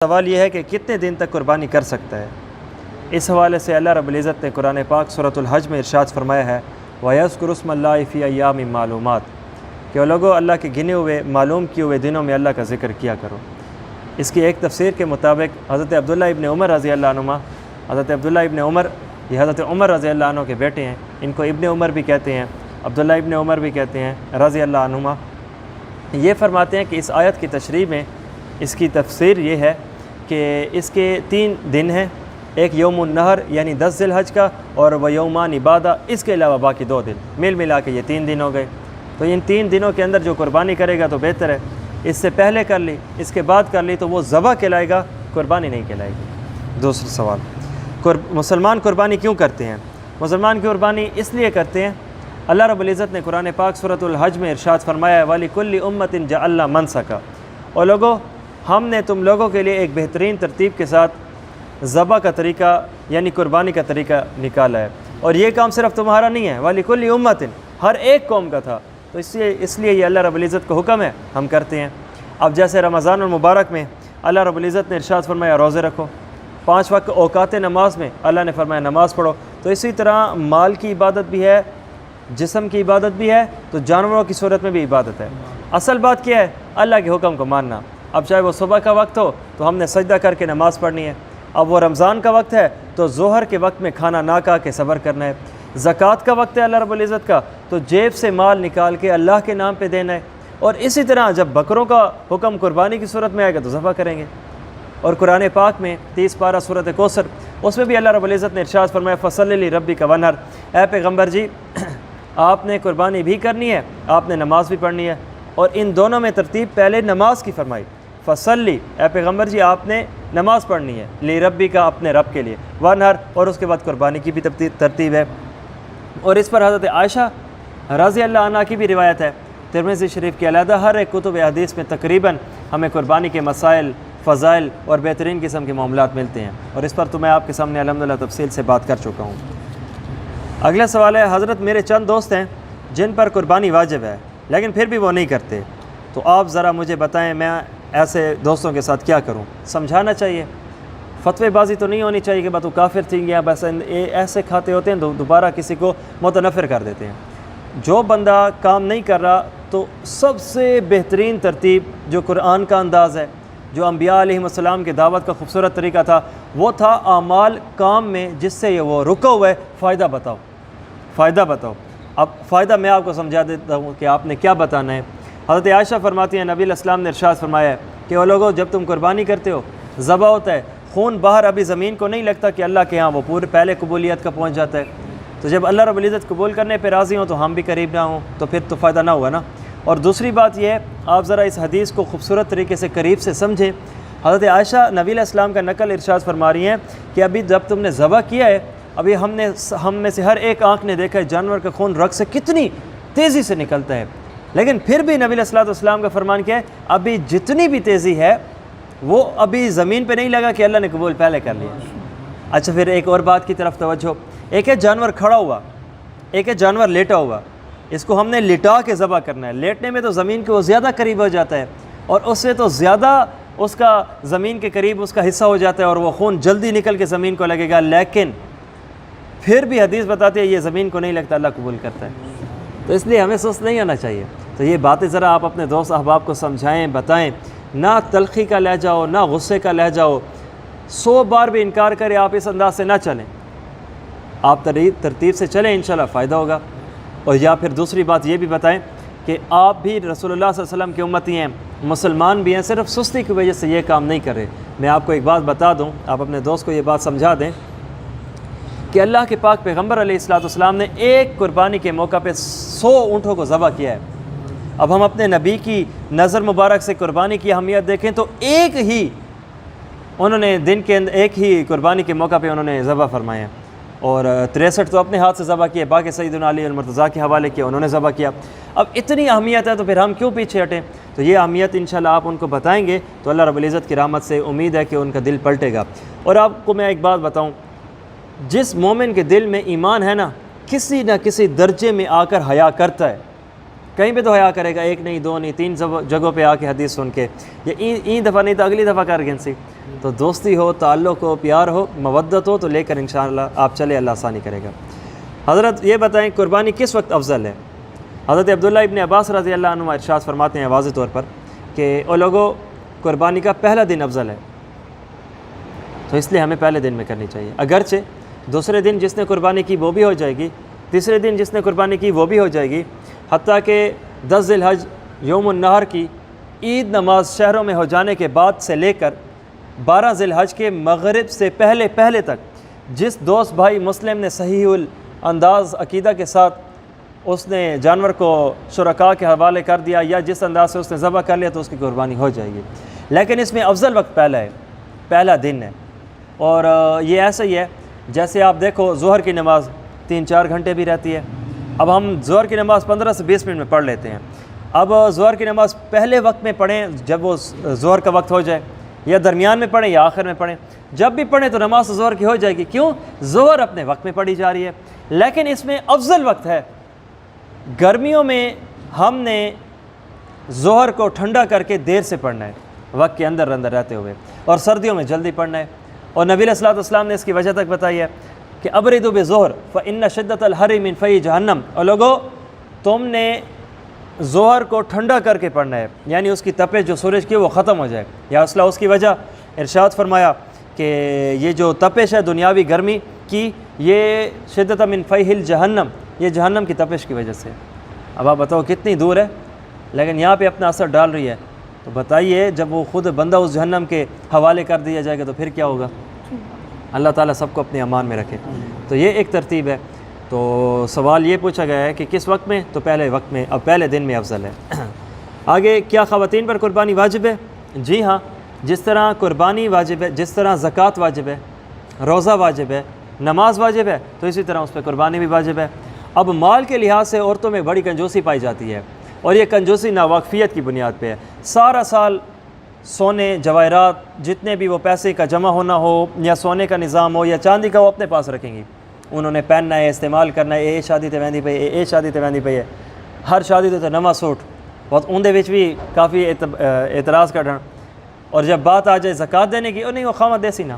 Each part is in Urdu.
سوال یہ ہے کہ کتنے دن تک قربانی کر سکتا ہے۔ اس حوالے سے اللہ رب العزت نے قرآن پاک سورۃ الحج میں ارشاد فرمایا ہے وَيَذْكُرُ اسْمَ اللَّهِ فِي أَيَّامٍ مَّعْلُومَاتٍ کہ لوگوں اللہ کے گنے ہوئے معلوم کیے ہوئے دنوں میں اللہ کا ذکر کیا کرو۔ اس کی ایک تفسیر کے مطابق حضرت عبداللہ ابن عمر رضی اللہ عنہ، حضرت عبداللہ ابن عمر یہ حضرت عمر رضی اللہ عنہ کے بیٹے ہیں، ان کو ابن عمر بھی کہتے ہیں، عبداللہ ابن عمر بھی کہتے ہیں رضی اللہ عنہما، یہ فرماتے ہیں کہ اس آیت کی تشریح میں اس کی تفسیر یہ ہے کہ اس کے 3 دن ہیں، ایک یوم النہر یعنی 10 ذی الحج کا، اور وہ یومان عبادہ، اس کے علاوہ باقی 2 دن مل ملا کے یہ 3 دن ہو گئے۔ تو ان 3 دنوں کے اندر جو قربانی کرے گا تو بہتر ہے، اس سے پہلے کر لی اس کے بعد کر لی تو وہ ذبح کہلائے گا، قربانی نہیں کہلائے گی۔ دوسرا سوال، مسلمان قربانی کیوں کرتے ہیں؟ مسلمان کی قربانی اس لیے کرتے ہیں، اللہ رب العزت نے قرآن پاک سورۃ الحج میں ارشاد فرمایا ہے وَلِكُلِّ أُمَّةٍ جَعَلْنَا مَنْسَكًا، اور لوگوں ہم نے تم لوگوں کے لیے ایک بہترین ترتیب کے ساتھ ذبح کا طریقہ یعنی قربانی کا طریقہ نکالا ہے، اور یہ کام صرف تمہارا نہیں ہے، وَلِكُلِّ أُمَّةٍ ہر ایک قوم کا تھا، تو اس لیے یہ اللہ رب العزت کا حکم ہے، ہم کرتے ہیں۔ اب جیسے رمضان المبارک میں اللہ رب العزت نے ارشاد فرمایا روزے رکھو، 5 وقت اوقات نماز میں اللہ نے فرمایا نماز پڑھو، تو اسی طرح مال کی عبادت بھی ہے، جسم کی عبادت بھی ہے، تو جانوروں کی صورت میں بھی عبادت ہے۔ اصل بات کیا ہے؟ اللہ کے حکم کو ماننا۔ اب چاہے وہ صبح کا وقت ہو تو ہم نے سجدہ کر کے نماز پڑھنی ہے، اب وہ رمضان کا وقت ہے تو ظہر کے وقت میں کھانا نہ کھا کے صبر کرنا ہے، زکوٰۃ کا وقت ہے اللہ رب العزت کا تو جیب سے مال نکال کے اللہ کے نام پہ دینا ہے، اور اسی طرح جب بکروں کا حکم قربانی کی صورت میں آئے گا تو ذبح کریں گے۔ اور قرآن پاک میں 30 پارہ سورۃ کوثر، اس میں بھی اللہ رب العزت نے ارشاد فرمایا فَصَلِّ لِرَبِّكَ وَانْحَرْ، اے پیغمبر جی آپ نے قربانی بھی کرنی ہے، آپ نے نماز بھی پڑھنی ہے، اور ان دونوں میں ترتیب پہلے نماز کی فرمائی، فصلی اے پیغمبر جی آپ نے نماز پڑھنی ہے، لِرَبِّكَ اپنے رب کے لیے، وَانْحَرْ اور اس کے بعد قربانی کی بھی ترتیب ہے۔ اور اس پر حضرت عائشہ رضی اللہ عنہ کی بھی روایت ہے، ترمذی شریف کی علیحدہ ہر ایک کتب حدیث میں تقریباً ہمیں قربانی کے مسائل، فضائل اور بہترین قسم کے معاملات ملتے ہیں، اور اس پر تو میں آپ کے سامنے الحمدللہ تفصیل سے بات کر چکا ہوں۔ اگلا سوال ہے حضرت میرے چند دوست ہیں جن پر قربانی واجب ہے لیکن پھر بھی وہ نہیں کرتے، تو آپ ذرا مجھے بتائیں میں ایسے دوستوں کے ساتھ کیا کروں؟ سمجھانا چاہیے، فتوی بازی تو نہیں ہونی چاہیے کہ بس وہ کافر تھیں یا بس ایسے کھاتے ہوتے ہیں دوبارہ کسی کو متنفر کر دیتے ہیں۔ جو بندہ کام نہیں کر رہا تو سب سے بہترین ترتیب جو قرآن کا انداز ہے، جو انبیاء علیہ السلام کی دعوت کا خوبصورت طریقہ تھا، وہ تھا اعمال کام میں جس سے وہ رکا ہوا ہے فائدہ بتاؤ، فائدہ بتاؤ۔ اب فائدہ میں آپ کو سمجھا دیتا ہوں کہ آپ نے کیا بتانا ہے۔ حضرت عائشہ فرماتی ہیں نبی علیہ السلام نے ارشاد فرمایا ہے کہ وہ لوگوں جب تم قربانی کرتے ہو ذبح ہوتا ہے، خون باہر ابھی زمین کو نہیں لگتا کہ اللہ کے ہاں وہ پورے پہلے قبولیت کا پہنچ جاتا ہے، تو جب اللہ رب العزت قبول کرنے پہ راضی ہوں تو ہم بھی قریب نہ ہوں تو پھر تو فائدہ نہ ہوا نا۔ اور دوسری بات یہ ہے آپ ذرا اس حدیث کو خوبصورت طریقے سے قریب سے سمجھیں۔ حضرت عائشہ نبی علیہ السلام کا نقل ارشاد فرما رہی ہیں کہ ابھی جب تم نے ذبح کیا ہے، ابھی ہم میں سے ہر ایک آنکھ نے دیکھا ہے جانور کا خون رگ سے کتنی تیزی سے نکلتا ہے، لیکن پھر بھی نبی علیہ السلام کا فرمان کیا ہے ابھی جتنی بھی تیزی ہے وہ ابھی زمین پہ نہیں لگا کہ اللہ نے قبول پہلے کر لیا۔ اچھا پھر ایک اور بات کی طرف توجہ، ایک ہے جانور کھڑا ہوا، ایک ہے جانور لیٹا ہوا، اس کو ہم نے لٹا کے ذبح کرنا ہے۔ لیٹنے میں تو زمین کے وہ زیادہ قریب ہو جاتا ہے اور اس سے تو زیادہ اس کا زمین کے قریب اس کا حصہ ہو جاتا ہے اور وہ خون جلدی نکل کے زمین کو لگے گا، لیکن پھر بھی حدیث بتاتے ہیں یہ زمین کو نہیں لگتا، اللہ قبول کرتا ہے، تو اس لیے ہمیں سست نہیں ہونا چاہیے۔ تو یہ باتیں ذرا آپ اپنے دوست احباب کو سمجھائیں، بتائیں، نہ تلخی کا لہجہ ہو نہ غصے کا لہجہ ہو، 100 بار بھی انکار کرے آپ اس انداز سے نہ چلیں، آپ ترتیب سے چلیں، انشاءاللہ فائدہ ہوگا۔ اور یا پھر دوسری بات یہ بھی بتائیں کہ آپ بھی رسول اللہ صلی اللہ علیہ وسلم کے امتی ہیں، مسلمان بھی ہیں، صرف سستی کی وجہ سے یہ کام نہیں کر رہے۔ میں آپ کو ایک بات بتا دوں، آپ اپنے دوست کو یہ بات سمجھا دیں کہ اللہ کے پاک پیغمبر علیہ السلام نے ایک قربانی کے موقع پہ 100 اونٹوں کو ذبح کیا ہے۔ اب ہم اپنے نبی کی نظر مبارک سے قربانی کی اہمیت دیکھیں تو ایک ہی انہوں نے دن کے ایک ہی قربانی کے موقع پہ انہوں نے ذبح فرمایا، اور 63 تو اپنے ہاتھ سے ذبح کیے، باقی سیدنا علی المرتضیٰ کے حوالے کیا، انہوں نے ذبح کیا۔ اب اتنی اہمیت ہے تو پھر ہم کیوں پیچھے ہٹیں؟ تو یہ اہمیت انشاءاللہ آپ ان کو بتائیں گے تو اللہ رب العزت کی رحمت سے امید ہے کہ ان کا دل پلٹے گا۔ اور آپ کو میں ایک بات بتاؤں، جس مومن کے دل میں ایمان ہے نا، کسی نہ کسی درجے میں آ کر حیا کرتا ہے، کہیں پہ تو حیا کرے گا، ایک نہیں، دو نہیں، 3 جگہوں پہ آ کے حدیث سن کے، یا این دفعہ نہیں تو اگلی دفعہ کر گن سی۔ تو دوستی ہو، تعلق ہو، پیار ہو، مودت ہو تو لے کر انشاءاللہ آپ چلے، اللہ آسانی کرے گا۔ حضرت یہ بتائیں قربانی کس وقت افضل ہے؟ حضرت عبداللہ ابن عباس رضی اللہ عنہ ارشاد فرماتے ہیں واضح طور پر کہ او لوگوں قربانی کا پہلا دن افضل ہے، تو اس لیے ہمیں پہلے دن میں کرنی چاہیے۔ اگرچہ دوسرے دن جس نے قربانی کی وہ بھی ہو جائے گی، تیسرے دن جس نے قربانی کی وہ بھی ہو جائے گی، حتیٰ کہ 10 ذی الحج یوم النحر کی عید نماز شہروں میں ہو جانے کے بعد سے لے کر 12 ذی الحج کے مغرب سے پہلے تک جس دوست بھائی مسلم نے صحیح الانداز عقیدہ کے ساتھ اس نے جانور کو شرکاء کے حوالے کر دیا یا جس انداز سے اس نے ذبح کر لیا تو اس کی قربانی ہو جائے گی۔ لیکن اس میں افضل وقت پہلا دن ہے، اور یہ ایسا ہی ہے جیسے آپ دیکھو ظہر کی نماز 3-4 گھنٹے بھی رہتی ہے۔ اب ہم ظہر کی نماز 15 سے 20 منٹ میں پڑھ لیتے ہیں، اب ظہر کی نماز پہلے وقت میں پڑھیں جب وہ ظہر کا وقت ہو جائے، یا درمیان میں پڑھیں یا آخر میں پڑھیں، جب بھی پڑھیں تو نماز ظہر کی ہو جائے گی۔ کیوں؟ ظہر اپنے وقت میں پڑھی جا رہی ہے، لیکن اس میں افضل وقت ہے۔ گرمیوں میں ہم نے ظہر کو ٹھنڈا کر کے دیر سے پڑھنا ہے وقت کے اندر رہتے ہوئے، اور سردیوں میں جلدی پڑھنا ہے، اور نبی علیہ الصلوۃ والسلام نے اس کی وجہ تک بتائی ہے کہ ابردوا بظہر فإن شدۃ الحر من فی جہنم، اور لوگوں تم نے ظہر کو ٹھنڈا کر کے پڑھنا ہے، یعنی اس کی تپش جو سورج کی وہ ختم ہو جائے۔ یا اصلا اس کی وجہ ارشاد فرمایا کہ یہ جو تپش ہے دنیاوی گرمی کی، یہ شدۃ من فیہ جہنم، یہ جہنم کی تپش کی وجہ سے۔ اب آپ بتاؤ کتنی دور ہے، لیکن یہاں پہ اپنا اثر ڈال رہی ہے، تو بتائیے جب وہ خود بندہ اس جہنم کے حوالے کر دیا جائے گا تو پھر کیا ہوگا؟ اللہ تعالیٰ سب کو اپنے امان میں رکھے۔ تو یہ ایک ترتیب ہے۔ تو سوال یہ پوچھا گیا ہے کہ کس وقت میں، تو پہلے وقت میں، اب پہلے دن میں افضل ہے۔ آگے، کیا خواتین پر قربانی واجب ہے؟ جی ہاں، جس طرح قربانی واجب ہے، جس طرح زکوٰۃ واجب ہے، روزہ واجب ہے، نماز واجب ہے، تو اسی طرح اس پہ قربانی بھی واجب ہے۔ اب مال کے لحاظ سے عورتوں میں بڑی کنجوسی پائی جاتی ہے، اور یہ کنجوسی ناواقفیت کی بنیاد پہ ہے۔ سارا سال سونے جواہرات جتنے بھی وہ پیسے کا جمع ہونا ہو یا سونے کا نظام ہو یا چاندی کا، وہ اپنے پاس رکھیں گی، انہوں نے پہننا ہے، استعمال کرنا ہے۔ اے شادی تے ویندی پئی، اے شادی تے ویندی پئی ہے، ہر شادی تے نواں سوٹ، بہت اندے وچ بھی کافی اعتراض کڈن، اور جب بات آ جائے زکوٰۃ دینے کی، نہیں وہ خامد دے سی نا،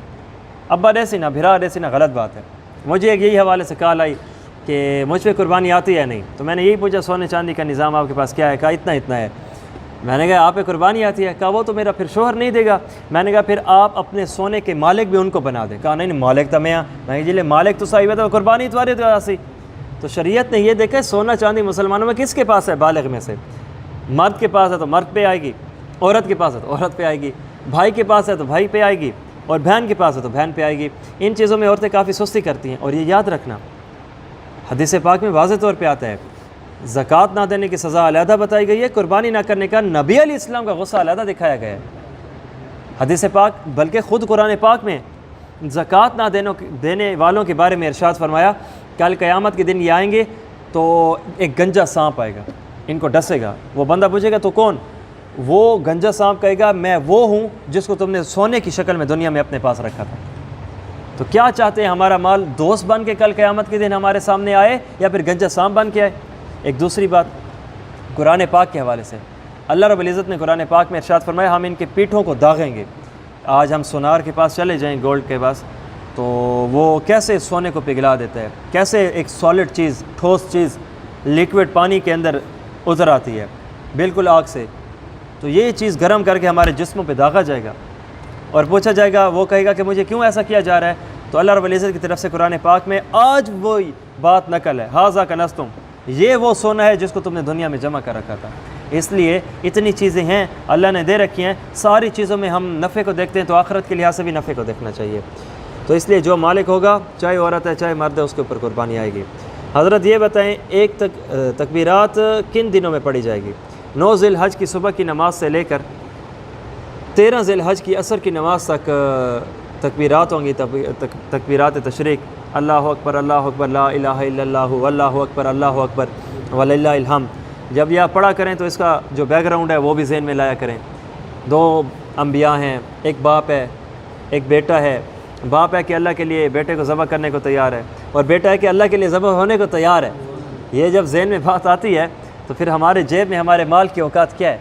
ابا دے سی نا، بھرا دے سی نا، غلط بات ہے۔ مجھے ایک یہی حوالے سے کال آئی کہ مجھ پہ قربانی آتی ہے نہیں، تو میں نے یہی پوچھا سونے چاندی کا نظام آپ کے پاس کیا ہے؟ کہا اتنا ہے۔ میں نے کہا آپ پہ قربانی آتی ہے؟ کہا وہ تو میرا پھر شوہر نہیں دے گا۔ میں نے کہا پھر آپ اپنے سونے کے مالک بھی ان کو بنا دیں۔ کہا نہیں مالک تو میں کہا جی مالک تو صحیح ہے، تو قربانی اتوارے تو آسی۔ تو شریعت نے یہ دیکھا سونا چاندی مسلمانوں میں کس کے پاس ہے؟ بالغ میں سے، مرد کے پاس ہے تو مرد پہ آئے گی، عورت کے پاس ہے تو عورت پہ آئے گی، بھائی کے پاس ہے تو بھائی پہ آئے گی، اور بہن کے پاس ہے تو بہن پہ آئے گی۔ ان چیزوں میں عورتیں کافی سستی کرتی ہیں، اور یہ یاد رکھنا حدیث پاک میں واضح طور پہ آتا ہے، زکوٰۃ نہ دینے کی سزا علیحدہ بتائی گئی ہے، قربانی نہ کرنے کا نبی علیہ السلام کا غصہ علیحدہ دکھایا گیا ہے حدیث پاک، بلکہ خود قرآن پاک میں زکوٰۃ نہ دینے والوں کے بارے میں ارشاد فرمایا کل قیامت کے دن یہ آئیں گے تو ایک گنجا سانپ آئے گا، ان کو ڈسے گا۔ وہ بندہ پوچھے گا تو کون؟ وہ گنجا سانپ کہے گا میں وہ ہوں جس کو تم نے سونے کی شکل میں دنیا میں اپنے پاس رکھا تھا۔ تو کیا چاہتے ہیں ہمارا مال دوست بن کے کل قیامت کے دن ہمارے سامنے آئے یا پھر گنجا سانپ بن کے آئے؟ ایک دوسری بات قرآن پاک کے حوالے سے، اللہ رب العزت نے قرآن پاک میں ارشاد فرمایا ہم ان کے پیٹھوں کو داغیں گے۔ آج ہم سونار کے پاس چلے جائیں، گولڈ کے پاس، تو وہ کیسے سونے کو پگھلا دیتا ہے، کیسے ایک سالڈ چیز، ٹھوس چیز لیکوڈ پانی کے اندر اتر آتی ہے بالکل آگ سے، تو یہ چیز گرم کر کے ہمارے جسموں پہ داغا جائے گا اور پوچھا جائے گا، وہ کہے گا کہ مجھے کیوں ایسا کیا جا رہا ہے؟ تو اللہ رب العزت کی طرف سے قرآن پاک میں آج وہی بات نقل ہے، ھذا کنزتم، یہ وہ سونا ہے جس کو تم نے دنیا میں جمع کر رکھا تھا۔ اس لیے اتنی چیزیں ہیں اللہ نے دے رکھی ہیں، ساری چیزوں میں ہم نفع کو دیکھتے ہیں تو آخرت کے لحاظ سے بھی نفع کو دیکھنا چاہیے۔ تو اس لیے جو مالک ہوگا، چاہے عورت ہے چاہے مرد ہے، اس کے اوپر قربانی آئے گی۔ حضرت یہ بتائیں ایک تکبیرات کن دنوں میں پڑھی جائے گی؟ 9 ذی الحج کی صبح کی نماز سے لے کر 13 ذی الحج کی عصر کی نماز تک تکبیرات ہوں گی، تکبیرات تشریق، اللہ اکبر اللہ اکبر لا الہ الا اللہ واللہ اکبر اللہ اکبر وللہ الحمد۔ جب یہ پڑھا کریں تو اس کا جو بیک گراؤنڈ ہے وہ بھی ذہن میں لایا کریں۔ 2 انبیاء ہیں، ایک باپ ہے ایک بیٹا ہے۔ باپ ہے کہ اللہ کے لیے بیٹے کو ذبح کرنے کو تیار ہے، اور بیٹا ہے کہ اللہ کے لیے ذبح ہونے کو تیار ہے۔ یہ جب ذہن میں بات آتی ہے تو پھر ہمارے جیب میں ہمارے مال کی اوقات کیا ہے؟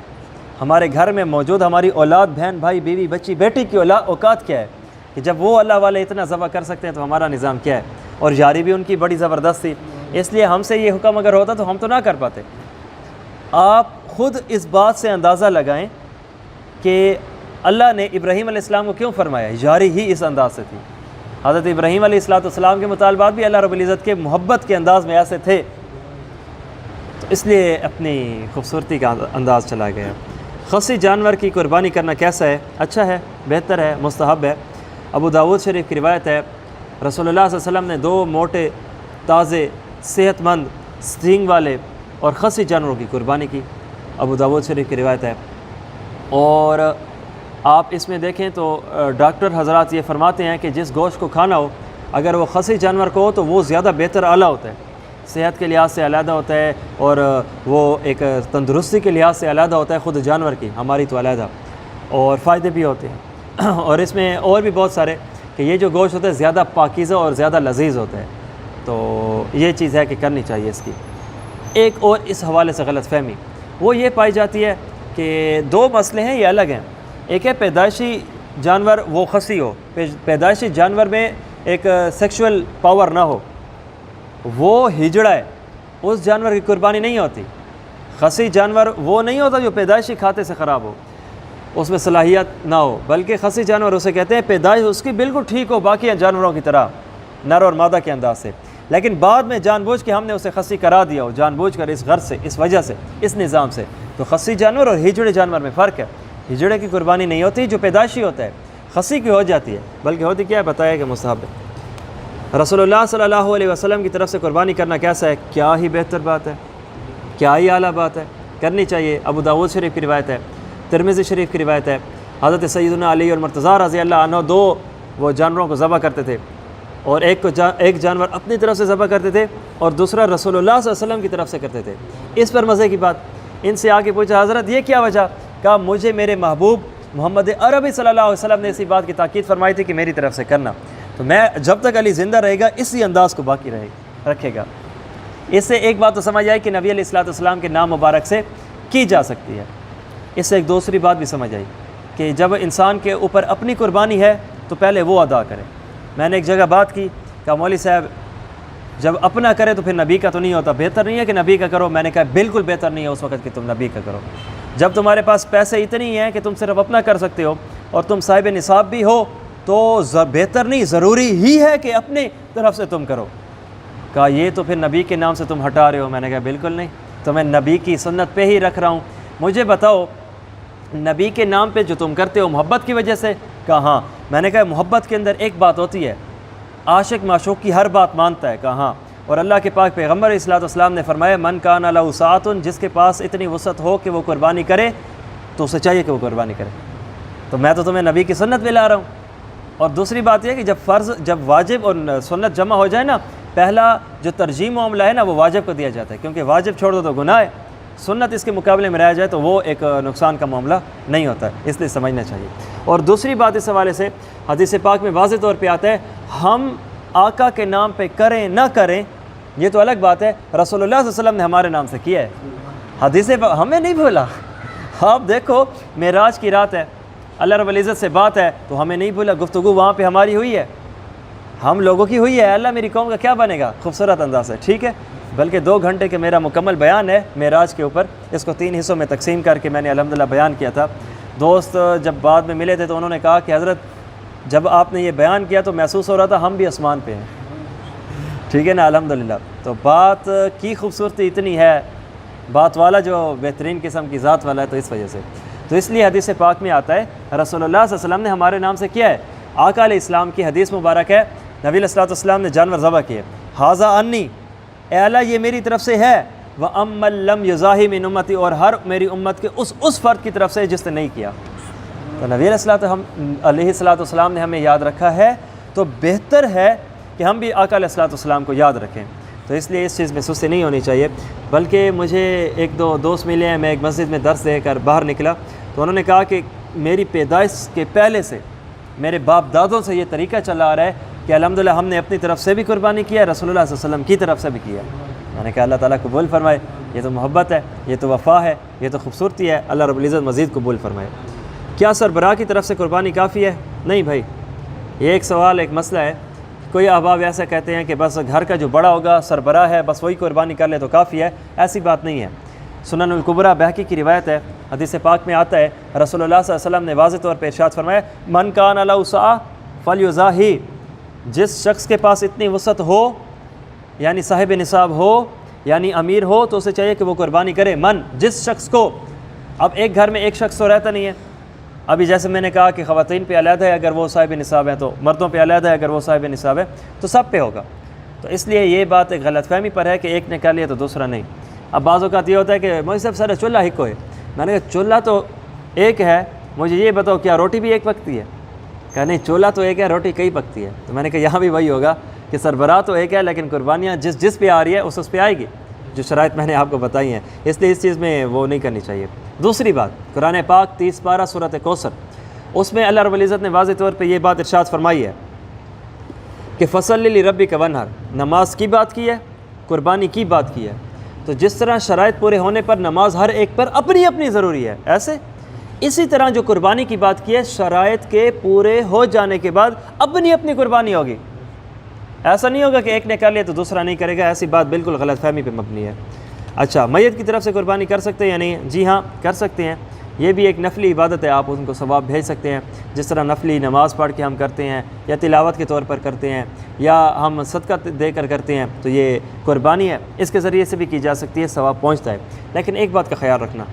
ہمارے گھر میں موجود ہماری اولاد، بہن بھائی بیوی بچی بیٹی کی اوقات کیا ہے کہ جب وہ اللہ والے اتنا ذبح کر سکتے ہیں تو ہمارا نظام کیا ہے؟ اور جاری بھی ان کی بڑی زبردست تھی، اس لیے ہم سے یہ حکم اگر ہوتا تو ہم تو نہ کر پاتے۔ آپ خود اس بات سے اندازہ لگائیں کہ اللہ نے ابراہیم علیہ السلام کو کیوں فرمایا، جاری ہی اس انداز سے تھی۔ حضرت ابراہیم علیہ السلام کے مطالبات بھی اللہ رب العزت کے محبت کے انداز میں ایسے تھے، تو اس لیے اپنی خوبصورتی کا انداز چلا گیا۔ خصی جانور کی قربانی کرنا کیسا ہے؟ اچھا ہے، بہتر ہے، مستحب ہے۔ ابو داؤد شریف کی روایت ہے، رسول اللہ صلی اللہ علیہ وسلم نے 2 موٹے تازے صحت مند سینگ والے اور خصی جانوروں کی قربانی کی۔ ابو داؤد شریف کی روایت ہے۔ اور آپ اس میں دیکھیں تو ڈاکٹر حضرات یہ فرماتے ہیں کہ جس گوشت کو کھانا ہو اگر وہ خصی جانور کو ہو تو وہ زیادہ بہتر اعلیٰ ہوتا ہے، صحت کے لحاظ سے علیحدہ ہوتا ہے، اور وہ ایک تندرستی کے لحاظ سے علیحدہ ہوتا ہے خود جانور کی، ہماری تو علیحدہ، اور فائدے بھی ہوتے ہیں۔ اور اس میں اور بھی بہت سارے کہ یہ جو گوشت ہوتا ہے زیادہ پاکیزہ اور زیادہ لذیذ ہوتا ہے، تو یہ چیز ہے کہ کرنی چاہیے اس کی۔ ایک اور اس حوالے سے غلط فہمی وہ یہ پائی جاتی ہے کہ 2 مسئلے ہیں، یہ الگ ہیں۔ ایک ہے پیدائشی جانور وہ خصی ہو، پیدائشی جانور میں ایک سیکشول پاور نہ ہو، وہ ہجڑا ہے، اس جانور کی قربانی نہیں ہوتی۔ خصی جانور وہ نہیں ہوتا جو پیدائشی کھاتے سے خراب ہو، اس میں صلاحیت نہ ہو، بلکہ خصی جانور اسے کہتے ہیں پیدائش اس کی بالکل ٹھیک ہو باقی جانوروں کی طرح نر اور مادہ کے انداز سے، لیکن بعد میں جان بوجھ کے ہم نے اسے خصی کرا دیا ہو، جان بوجھ کر اس غرض سے، اس وجہ سے، اس نظام سے، تو خصی جانور اور ہجڑے جانور میں فرق ہے۔ ہجڑے کی قربانی نہیں ہوتی جو پیدائشی ہوتا ہے، خصی کی ہو جاتی ہے، بلکہ ہوتی کیا ہے بتایا کہ مستحب ہے۔ رسول اللہ صلی اللہ علیہ وسلم کی طرف سے قربانی کرنا کیسا ہے؟ کیا ہی بہتر بات ہے، کیا ہی اعلیٰ بات ہے، کرنی چاہیے۔ ابو داؤد شریف کی روایت ہے، ترمذی شریف کی روایت ہے، حضرت سیدنا علی اور مرتضیٰ رضی اللہ عنہ 2 وہ جانوروں کو ذبح کرتے تھے، اور ایک جانور اپنی طرف سے ذبح کرتے تھے اور دوسرا رسول اللہ صلی اللہ علیہ وسلم کی طرف سے کرتے تھے۔ اس پر مزے کی بات، ان سے آ کے پوچھا حضرت یہ کیا وجہ؟ کہا مجھے میرے محبوب محمد عربی صلی اللہ علیہ وسلم نے اسی بات کی تاکید فرمائی تھی کہ میری طرف سے کرنا، تو میں جب تک علی زندہ رہے گا اسی انداز کو باقی رکھے گا۔ اس سے ایک بات تو سمجھ آئی کہ نبی علیہ السلام کے نام مبارک سے کی جا سکتی ہے۔ اس سے ایک دوسری بات بھی سمجھ آئی کہ جب انسان کے اوپر اپنی قربانی ہے تو پہلے وہ ادا کرے۔ میں نے ایک جگہ بات کی کہ مولوی صاحب جب اپنا کرے تو پھر نبی کا تو نہیں ہوتا، بہتر نہیں ہے کہ نبی کا کرو؟ میں نے کہا بالکل بہتر نہیں ہے اس وقت کہ تم نبی کا کرو۔ جب تمہارے پاس پیسے اتنی ہیں کہ تم صرف اپنا کر سکتے ہو اور تم صاحب نصاب بھی ہو تو بہتر نہیں، ضروری ہی ہے کہ اپنی طرف سے تم کرو۔ کہا یہ تو پھر نبی کے نام سے تم ہٹا رہے ہو۔ میں نے کہا بالکل نہیں، تو میں نبی کی سنت پہ ہی رکھ رہا ہوں۔ مجھے بتاؤ نبی کے نام پہ جو تم کرتے ہو محبت کی وجہ سے؟ کہا ہاں۔ میں نے کہا محبت کے اندر ایک بات ہوتی ہے، عاشق معشوق کی ہر بات مانتا ہے، کہا ہاں، اور اللہ کے پاک پیغمبر علیہ الصلوۃ والسلام نے فرمایا من کان لہ سعۃ، جس کے پاس اتنی وسعت ہو کہ وہ قربانی کرے تو اسے چاہیے کہ وہ قربانی کرے۔ تو میں تو تمہیں نبی کی سنت میں لا رہا ہوں۔ اور دوسری بات یہ کہ جب واجب اور سنت جمع ہو جائے نا، پہلا جو ترجیح معاملہ ہے نا وہ واجب کو دیا جاتا ہے، کیونکہ واجب چھوڑ دو تو گناہ ہے، سنت اس کے مقابلے میں رہ جائے تو وہ ایک نقصان کا معاملہ نہیں ہوتا ہے، اس لیے سمجھنا چاہیے۔ اور دوسری بات اس حوالے سے حدیث پاک میں واضح طور پہ آتا ہے، ہم آقا کے نام پہ کریں نہ کریں یہ تو الگ بات ہے، رسول اللہ صلی اللہ علیہ وسلم نے ہمارے نام سے کیا ہے، حدیث ہمیں نہیں بولا۔ آپ دیکھو معراج کی رات ہے، اللہ رب العزت سے بات ہے تو ہمیں نہیں بولا، گفتگو وہاں پہ ہماری ہوئی ہے، ہم لوگوں کی ہوئی ہے، اللہ میری قوم کا کیا بنے گا، خوبصورت انداز ہے، ٹھیک ہے۔ بلکہ 2 گھنٹے کے میرا مکمل بیان ہے معراج کے اوپر، اس کو 3 حصوں میں تقسیم کر کے میں نے الحمدللہ بیان کیا تھا۔ دوست جب بعد میں ملے تھے تو انہوں نے کہا کہ حضرت جب آپ نے یہ بیان کیا تو محسوس ہو رہا تھا ہم بھی آسمان پہ ہیں، ٹھیک ہے نا، الحمدللہ۔ تو بات کی خوبصورتی اتنی ہے، بات والا جو بہترین قسم کی ذات والا ہے، تو اس وجہ سے، تو اس لیے حدیث پاک میں آتا ہے رسول اللہ صلی اللہ علیہ وسلم نے ہمارے نام سے کیا ہے۔ آقا علیہ السلام کی حدیث مبارک ہے، نبی علیہ الصلوۃ والسلام نے جانور ذبح کیے، ھذا انی، اے اللہ یہ میری طرف سے ہے، وَأَمَّن لَّمْ يُزَاحِ مِنْ أُمَّتِي، اور ہر میری امت کے اس فرد کی طرف سے جس نے نہیں کیا۔ تو نبی علیہ الصلوۃ والسلام نے ہمیں یاد رکھا ہے، تو بہتر ہے کہ ہم بھی آقا علیہ الصلوۃ والسلام کو یاد رکھیں۔ تو اس لیے اس چیز میں سستی نہیں ہونی چاہیے۔ بلکہ مجھے 1-2 دوست ملے ہیں، میں ایک مسجد میں درس دے کر باہر نکلا تو انہوں نے کہا کہ میری پیدائش کے پہلے سے میرے باپ دادوں سے یہ طریقہ چلا آ رہا ہے کہ الحمدللہ ہم نے اپنی طرف سے بھی قربانی کیا ہے، رسول اللہ صلی اللہ علیہ وسلم کی طرف سے بھی کیا ہے۔ میں نے کہا اللہ تعالیٰ قبول فرمائے۔ یہ تو محبت ہے، یہ تو وفا ہے، یہ تو خوبصورتی ہے۔ اللہ رب العزت مزید قبول فرمائے۔ کیا سربراہ کی طرف سے قربانی کافی ہے؟ نہیں بھائی، یہ ایک سوال، ایک مسئلہ ہے۔ کوئی احباب ایسا کہتے ہیں کہ بس گھر کا جو بڑا ہوگا سربراہ ہے، بس وہی قربانی کر لے تو کافی ہے۔ ایسی بات نہیں ہے۔ سنن الکبریٰ بہقی کی روایت ہے، حدیث پاک میں آتا ہے رسول اللہ صلی اللہ علیہ وسلم نے واضح طور پہ ارشاد فرمایا من کان لہ سعۃ فلیضحی، جس شخص کے پاس اتنی وسعت ہو، یعنی صاحب نصاب ہو، یعنی امیر ہو، تو اسے چاہیے کہ وہ قربانی کرے۔ من، جس شخص کو۔ اب ایک گھر میں ایک شخص تو رہتا نہیں ہے۔ ابھی جیسے میں نے کہا کہ خواتین پہ علیحدہ ہے اگر وہ صاحب نصاب ہے، تو مردوں پہ علیحدہ ہے اگر وہ صاحب نصاب ہے، تو سب پہ ہوگا۔ تو اس لیے یہ بات ایک غلط فہمی پر ہے کہ ایک نے کر لیا تو دوسرا نہیں۔ اب بعض اوقات یہ ہوتا ہے کہ مجھے صاحب سارا چولہا ہی کو ہے۔ میں نے کہا چولہا تو ایک ہے، مجھے یہ بتاؤ کیا روٹی بھی ایک پکتی ہے؟ کہا نہیں، چولہا تو ایک ہے، روٹی کئی پکتی ہے۔ تو میں نے کہا یہاں بھی وہی ہوگا کہ سربراہ تو ایک ہے، لیکن قربانیاں جس پہ آ رہی ہے اس پہ آئے گی، جو شرائط میں نے آپ کو بتائی ہیں۔ اس لیے اس چیز میں وہ نہیں کرنی چاہیے۔ دوسری بات، قرآن پاک 30 پارہ سورۃ کوثر، اس میں اللہ رب العزت نے واضح طور پہ یہ بات ارشاد فرمائی ہے کہ فصل لربک وانحر، نماز کی بات کی ہے، قربانی کی بات کی ہے۔ تو جس طرح شرائط پورے ہونے پر نماز ہر ایک پر اپنی اپنی ضروری ہے، ایسے اسی طرح جو قربانی کی بات کی ہے، شرائط کے پورے ہو جانے کے بعد اپنی اپنی قربانی ہوگی۔ ایسا نہیں ہوگا کہ ایک نے کر لیا تو دوسرا نہیں کرے گا، ایسی بات بالکل غلط فہمی پہ مبنی ہے۔ اچھا، میت کی طرف سے قربانی کر سکتے ہیں یا نہیں؟ جی ہاں، کر سکتے ہیں۔ یہ بھی ایک نفلی عبادت ہے، آپ ان کو ثواب بھیج سکتے ہیں، جس طرح نفلی نماز پڑھ کے ہم کرتے ہیں، یا تلاوت کے طور پر کرتے ہیں، یا ہم صدقہ دے کر کرتے ہیں، تو یہ قربانی ہے، اس کے ذریعے سے بھی کی جا سکتی ہے، ثواب پہنچتا ہے۔ لیکن ایک بات کا خیال رکھنا،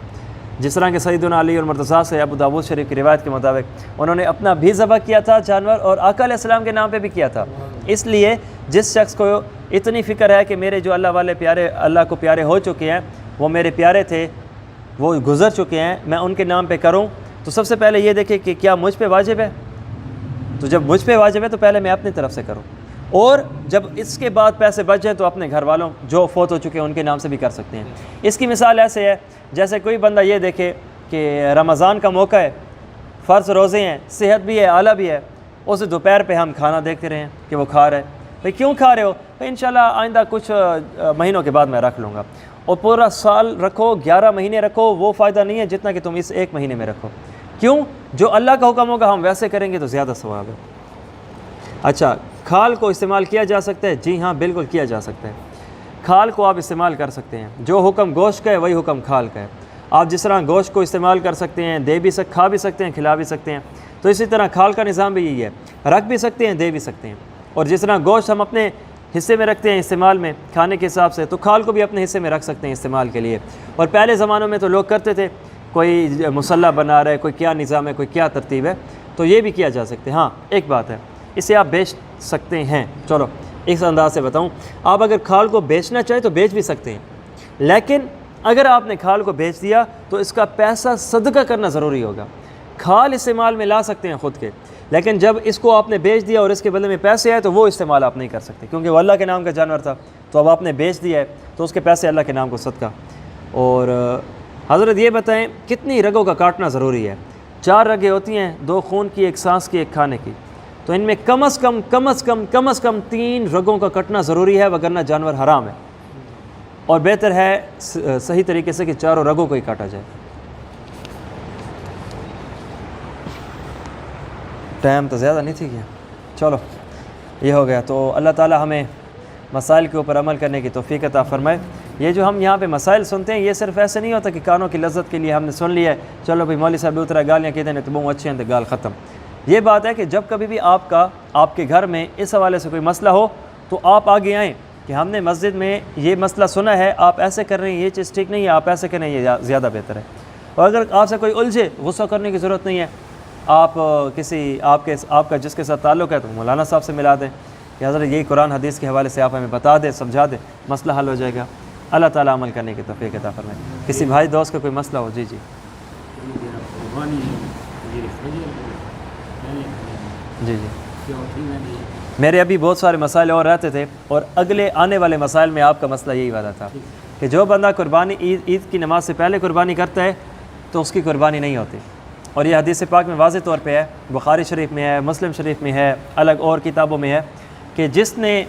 جس طرح کہ سیدنا علی اور مرتضیٰ سے ابو داؤد شریف کی روایت کے مطابق انہوں نے اپنا بھی ذبح کیا تھا جانور، اور آقا علیہ السلام کے نام پہ بھی کیا تھا۔ اس لیے جس شخص کو اتنی فکر ہے کہ میرے جو اللہ والے پیارے، اللہ کو پیارے ہو چکے ہیں، وہ میرے پیارے تھے، وہ گزر چکے ہیں، میں ان کے نام پہ کروں، تو سب سے پہلے یہ دیکھے کہ کیا مجھ پہ واجب ہے۔ تو جب مجھ پہ واجب ہے تو پہلے میں اپنی طرف سے کروں، اور جب اس کے بعد پیسے بچ جائیں تو اپنے گھر والوں جو فوت ہو چکے ہیں ان کے نام سے بھی کر سکتے ہیں۔ اس کی مثال ایسے ہے جیسے کوئی بندہ یہ دیکھے کہ رمضان کا موقع ہے، فرض روزے ہیں، صحت بھی ہے، آلہ بھی ہے، اسے دوپہر پہ ہم کھانا دیکھتے رہے ہیں کہ وہ کھا رہے ہیں۔ بھئی کیوں کھا رہے ہو؟ بھئی انشاءاللہ آئندہ کچھ مہینوں کے بعد میں رکھ لوں گا۔ اور پورا سال رکھو، 11 مہینے رکھو، وہ فائدہ نہیں ہے جتنا کہ تم اس ایک مہینے میں رکھو۔ کیوں؟ جو اللہ کا حکم ہوگا ہم ویسے کریں گے تو زیادہ ثواب ہے۔ اچھا، کھال کو استعمال کیا جا سکتا ہے؟ جی ہاں، بالکل کیا جا سکتا ہے۔ کھال کو آپ استعمال کر سکتے ہیں، جو حکم گوشت کا ہے وہی حکم کھال کا ہے۔ آپ جس طرح گوشت کو استعمال کر سکتے ہیں، کھا بھی سکتے ہیں، کھلا بھی سکتے ہیں، تو اسی طرح کھال کا نظام بھی یہی ہے، رکھ بھی سکتے ہیں، دے بھی سکتے ہیں۔ اور جس طرح گوشت ہم اپنے حصے میں رکھتے ہیں استعمال میں کھانے کے حساب سے، تو کھال کو بھی اپنے حصے میں رکھ سکتے ہیں استعمال کے لیے۔ اور پہلے زمانوں میں تو لوگ کرتے تھے، کوئی مصلی بنا رہا ہے، کوئی کیا نظام ہے، کوئی کیا ترتیب ہے، تو یہ بھی کیا جا سکتے ہیں۔ ہاں ایک بات ہے، اسے آپ بیچ سکتے ہیں۔ چلو اس انداز سے بتاؤں، آپ اگر کھال کو بیچنا چاہیں تو بیچ بھی سکتے ہیں، لیکن اگر آپ نے کھال کو بیچ دیا تو اس کا پیسہ صدقہ کرنا ضروری ہوگا۔ کھال استعمال میں لا سکتے ہیں خود کے، لیکن جب اس کو آپ نے بیچ دیا اور اس کے بدلے میں پیسے آئے تو وہ استعمال آپ نہیں کر سکتے، کیونکہ وہ اللہ کے نام کا جانور تھا، تو اب آپ نے بیچ دیا ہے تو اس کے پیسے اللہ کے نام کو صدقہ۔ اور حضرت یہ بتائیں کتنی رگوں کا کاٹنا ضروری ہے؟ 4 رگیں ہوتی ہیں، 2 خون کی، 1 سانس کی، 1 کھانے کی، تو ان میں کم از کم 3 رگوں کا کٹنا ضروری ہے، وگرنہ جانور حرام ہے۔ اور بہتر ہے صحیح طریقے سے کہ 4 رگوں کو ہی کاٹا جائے۔ ٹائم تو زیادہ نہیں تھی کیا؟ چلو یہ ہو گیا۔ تو اللہ تعالی ہمیں مسائل کے اوپر عمل کرنے کی توفیق عطا فرمائے۔ یہ جو ہم یہاں پہ مسائل سنتے ہیں، یہ صرف ایسے نہیں ہوتا کہ کانوں کی لذت کے لیے ہم نے سن لیا ہے، چلو بھائی مولوی صاحب دوسرا گالیاں کہتے ہیں تو بہت اچھے ہیں تو گال ختم۔ یہ بات ہے کہ جب کبھی بھی آپ کے گھر میں اس حوالے سے کوئی مسئلہ ہو تو آپ آگے آئیں کہ ہم نے مسجد میں یہ مسئلہ سنا ہے، آپ ایسے کر رہے ہیں، یہ چیز ٹھیک نہیں ہے، آپ ایسے کریں، یہ زیادہ بہتر ہے۔ اور اگر آپ سے کوئی الجھے، غصہ کرنے کی ضرورت نہیں ہے، آپ آپ کا جس کے ساتھ تعلق ہے تو مولانا صاحب سے ملا دیں کہ حضرت یہی قرآن حدیث کے حوالے سے آپ ہمیں بتا دیں، سمجھا دیں، مسئلہ حل ہو جائے گا۔ اللہ تعالیٰ عمل کرنے کی توفیق عطا فرمائے۔ کسی بھائی دوست کا کوئی مسئلہ ہو؟ جی جی جی جی میرے ابھی بہت سارے مسائل اور رہتے تھے، اور اگلے آنے والے مسائل میں آپ کا مسئلہ یہی والا تھا کہ جو بندہ قربانی عید کی نماز سے پہلے قربانی کرتا ہے تو اس کی قربانی نہیں ہوتی، اور یہ حدیث پاک میں واضح طور پہ ہے، بخاری شریف میں ہے، مسلم شریف میں ہے، الگ اور کتابوں میں ہے کہ جس نے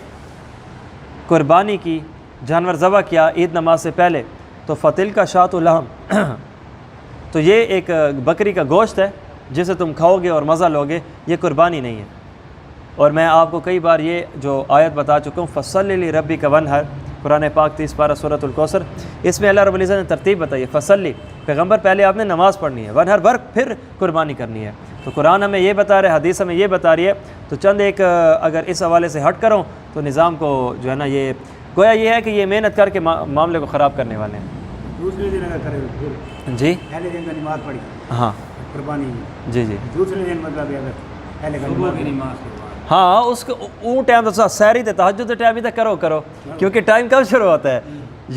قربانی کی، جانور ذبح کیا عید نماز سے پہلے، تو فتل کا شات الحم تو یہ ایک بکری کا گوشت ہے جسے تم کھاؤ گے اور مزہ لو گے، یہ قربانی نہیں ہے۔ اور میں آپ کو کئی بار یہ جو آیت بتا چکا ہوں، فصلی لربک ونحر، قرآن پاک 30 پارہ سورۃ الکوثر، اس میں اللہ رب العزت نے ترتیب بتائی ہے۔ فصلی، پیغمبر پہلے آپ نے نماز پڑھنی ہے، ونحر پھر قربانی کرنی ہے۔ تو قرآن ہمیں یہ بتا رہا ہے، حدیث ہمیں یہ بتا رہی ہے، تو چند ایک اگر اس حوالے سے ہٹ کروں تو نظام کو جو ہے نا یہ گویا یہ ہے کہ یہ محنت کر کے معاملے کو خراب کرنے والے ہیں۔ دوسرے دن اگر کرے جی پہلے دن کا نماز پڑھی ہاں قربانی، جی جی دوسرے دن مطلب اگر پہلے کا نماز کے بعد ہاں اس کو اون ٹائم تو سحری تے تہجد ٹائم ہی تک کرو کیونکہ ٹائم کب شروع ہوتا ہے؟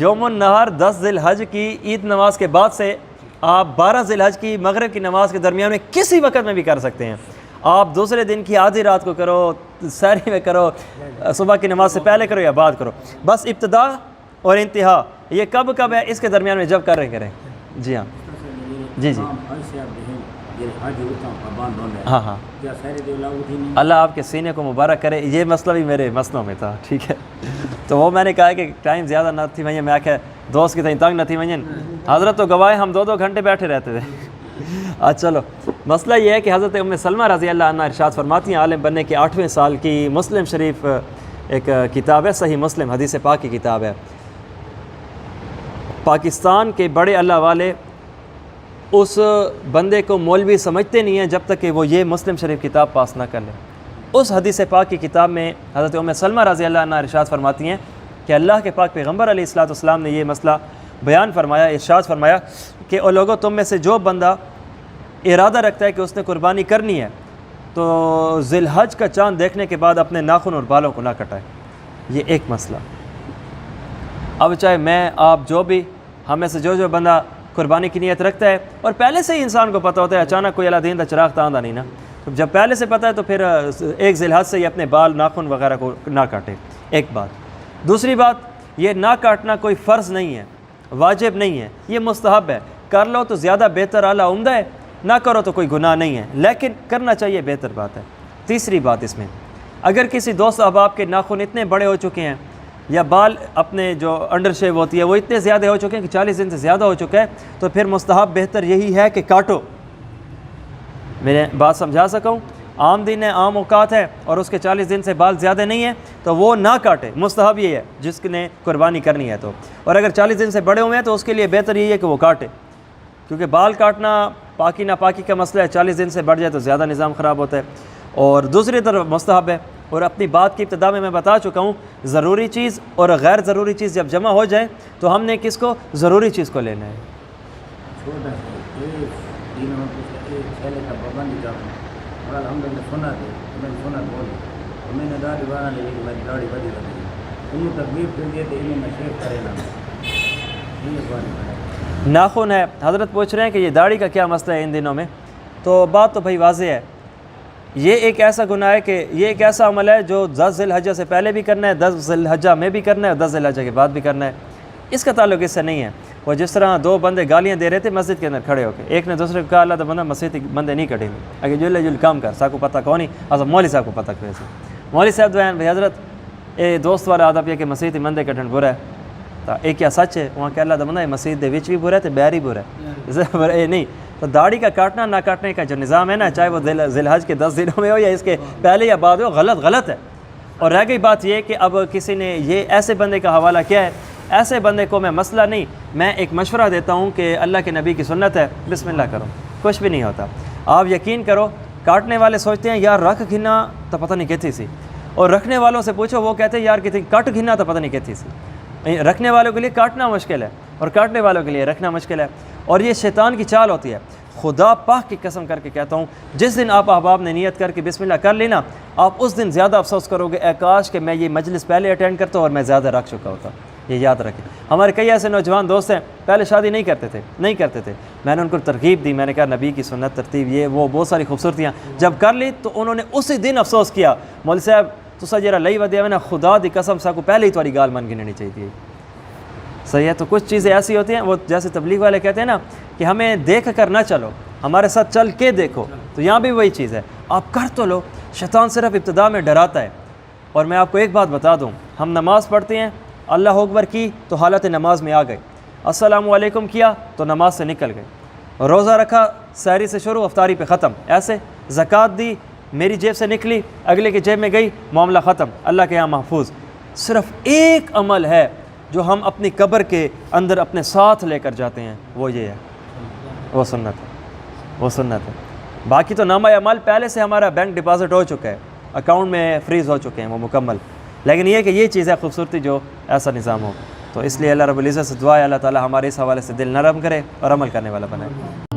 یوم النہار 10 ذی الحج کی عید نماز کے بعد سے آپ 12 ذی الحج کی مغرب کی نماز کے درمیان میں کسی وقت میں بھی کر سکتے ہیں۔ آپ دوسرے دن کی آدھی رات کو کرو، سحری میں کرو، صبح کی نماز سے پہلے کرو یا بعد کرو، بس ابتدا اور انتہا یہ کب ہے اس کے درمیان میں جب کریں جی ہاں جی جی ہاں ہاں اللہ آپ کے سینے کو مبارک کرے۔ یہ مسئلہ بھی میرے مسئلوں میں تھا، ٹھیک ہے، تو وہ میں نے کہا کہ ٹائم زیادہ نہ تھی وہیں، میں کہ دوست کی تنگ نہ تھی وہیں، حضرت تو گواہ ہم 2 گھنٹے بیٹھے رہتے تھے۔ چلو مسئلہ یہ ہے کہ حضرت ام سلمہ رضی اللہ عنہ ارشاد فرماتی ہیں، عالم بننے کے 8ویں سال کی، مسلم شریف ایک کتاب ہے، صحیح مسلم حدیث پاک کی کتاب ہے، پاکستان کے بڑے اللہ والے اس بندے کو مولوی سمجھتے نہیں ہیں جب تک کہ وہ یہ مسلم شریف کتاب پاس نہ کر لے۔ اس حدیث پاک کی کتاب میں حضرت ام سلمہ رضی اللہ عنہ ارشاد فرماتی ہیں کہ اللہ کے پاک پیغمبر علیہ الصلوۃ والسلام نے یہ مسئلہ بیان فرمایا، ارشاد فرمایا کہ او لوگوں تم میں سے جو بندہ ارادہ رکھتا ہے کہ اس نے قربانی کرنی ہے تو ذی الحج کا چاند دیکھنے کے بعد اپنے ناخن اور بالوں کو نہ کٹائے۔ یہ ایک مسئلہ۔ اب چاہے میں آپ جو بھی ہمیں سے جو بندہ قربانی کی نیت رکھتا ہے اور پہلے سے ہی انسان کو پتہ ہوتا ہے، اچانک کوئی اللہ دین دا چراغ تاندہ نہیں نا، تو جب پہلے سے پتہ ہے تو پھر ایک ذی الحج سے ہی اپنے بال ناخن وغیرہ کو نہ کاٹے، ایک بات۔ دوسری بات، یہ نہ کاٹنا کوئی فرض نہیں ہے، واجب نہیں ہے، یہ مستحب ہے، کر لو تو زیادہ بہتر اعلیٰ عمدہ ہے، نہ کرو تو کوئی گناہ نہیں ہے، لیکن کرنا چاہیے، بہتر بات ہے۔ تیسری بات اس میں، اگر کسی دوست احباب کے ناخن اتنے بڑے ہو چکے ہیں یا بال اپنے جو انڈر شیو ہوتی ہے وہ اتنے زیادہ ہو چکے ہیں کہ 40 دن سے زیادہ ہو چکا ہے، تو پھر مستحب بہتر یہی ہے کہ کاٹو۔ میں بات سمجھا سکا ہوں؟ عام دن ہے، عام اوقات ہے اور اس کے 40 دن سے بال زیادہ نہیں ہیں تو وہ نہ کاٹے، مستحب یہ ہے جس نے قربانی کرنی ہے تو، اور اگر 40 دن سے بڑے ہوئے ہیں تو اس کے لیے بہتر یہی ہے کہ وہ کاٹے، کیونکہ بال کاٹنا پاکی ناپاکی کا مسئلہ ہے، 40 دن سے بڑھ جائے تو زیادہ نظام خراب ہوتا ہے، اور دوسری طرف مستحب ہے۔ اور اپنی بات کی ابتدا میں بتا چکا ہوں، ضروری چیز اور غیر ضروری چیز جب جمع ہو جائے تو ہم نے کس کو؟ ضروری چیز کو لینا ہے۔ ناخن ہے، حضرت پوچھ رہے ہیں کہ یہ داڑھی کا کیا مسئلہ ہے ان دنوں میں، تو بات تو بھائی واضح ہے، یہ ایک ایسا گناہ ہے کہ یہ ایک ایسا عمل ہے جو 10 ذی الحجہ سے پہلے بھی کرنا ہے، 10 ذی الحجہ میں بھی کرنا ہے اور 10 ذی الحجہ کے بعد بھی کرنا ہے، اس کا تعلق اس سے نہیں ہے۔ وہ جس طرح 2 بندے گالیاں دے رہے تھے مسجد کے اندر کھڑے ہو کے، ایک نے دوسرے کو کہا اللہ تو بندہ مسجد بندے نہیں کٹیں گے، اگر جل کام کر سا کو پتہ کون نہیں، اصل مولوی صاحب کو پتہ کرے سے مولوی صاحب دوین بھائی حضرت اے دوست والا آدھا پیا کہ مسجد بندے کٹن برا ہے، تو ایک کیا سچ ہے وہاں کہ اللہ دا بندہ مسجد دے وچ بھی برا ہے تو باہر ہی برا ہے، اے نہیں۔ تو داڑھی کا کاٹنا نہ کاٹنے کا جو نظام ہے نا، چاہے وہ ذی الحج کے 10 دنوں میں ہو یا اس کے پہلے یا بعد ہو، غلط ہے۔ اور رہ گئی بات یہ کہ اب کسی نے یہ ایسے بندے کا حوالہ کیا ہے، ایسے بندے کو میں مسئلہ نہیں، میں ایک مشورہ دیتا ہوں کہ اللہ کے نبی کی سنت ہے، بسم اللہ کرو، کچھ بھی نہیں ہوتا۔ آپ یقین کرو، کاٹنے والے سوچتے ہیں یار رکھ گھنا تو پتہ نہیں کہتی سی، اور رکھنے والوں سے پوچھو وہ کہتے ہیں یار کتنی کٹ گھنا تو پتہ نہیں کہتی سی۔ رکھنے والوں کے لیے کاٹنا مشکل ہے اور کاٹنے والوں کے لیے رکھنا مشکل ہے، اور یہ شیطان کی چال ہوتی ہے۔ خدا پاک کی قسم کر کے کہتا ہوں، جس دن آپ احباب نے نیت کر کے بسم اللہ کر لینا، آپ اس دن زیادہ افسوس کرو گے، اے کاش کہ میں یہ مجلس پہلے اٹینڈ کرتا اور میں زیادہ رکھ چکا ہوتا۔ یہ یاد رکھیں، ہمارے کئی ایسے نوجوان دوست ہیں پہلے شادی نہیں کرتے تھے، میں نے ان کو ترغیب دی، میں نے کہا نبی کی سنت ترتیب یہ وہ بہت ساری خوبصورتیاں، جب کر لی تو انہوں نے اسی دن افسوس کیا، مولوی صاحب تسا جرا لئی ودیا میں نا خدا دی قسم سا کو پہلے ہی تمہاری گال من گننی چاہیے۔ صحیح ہے، تو کچھ چیزیں ایسی ہوتی ہیں، وہ جیسے تبلیغ والے کہتے ہیں نا کہ ہمیں دیکھ کر نہ چلو، ہمارے ساتھ چل کے دیکھو، تو یہاں بھی وہی چیز ہے، آپ کر تو لو۔ شیطان صرف ابتدا میں ڈراتا ہے، اور میں آپ کو ایک بات بتا دوں، ہم نماز پڑھتے ہیں، اللہ اکبر کی تو حالت نماز میں آ گئے، السلام علیکم کیا تو نماز سے نکل گئے، روزہ رکھا سحری سے شروع افطاری پہ ختم، ایسے زکوٰۃ دی میری جیب سے نکلی اگلے کی جیب میں گئی، معاملہ ختم، اللہ کے یہاں محفوظ۔ صرف ایک عمل ہے جو ہم اپنی قبر کے اندر اپنے ساتھ لے کر جاتے ہیں، وہ یہ ہے، وہ سنت ہے، وہ سنت ہے۔ باقی تو نامہ اعمال پہلے سے ہمارا بینک ڈپازٹ ہو چکا ہے، اکاؤنٹ میں فریز ہو چکے ہیں وہ مکمل، لیکن یہ کہ یہ چیز ہے خوبصورتی جو ایسا نظام ہو۔ تو اس لیے اللہ رب العزت سے دعا ہے اللہ تعالیٰ ہمارے اس حوالے سے دل نرم کرے اور عمل کرنے والا بنائے۔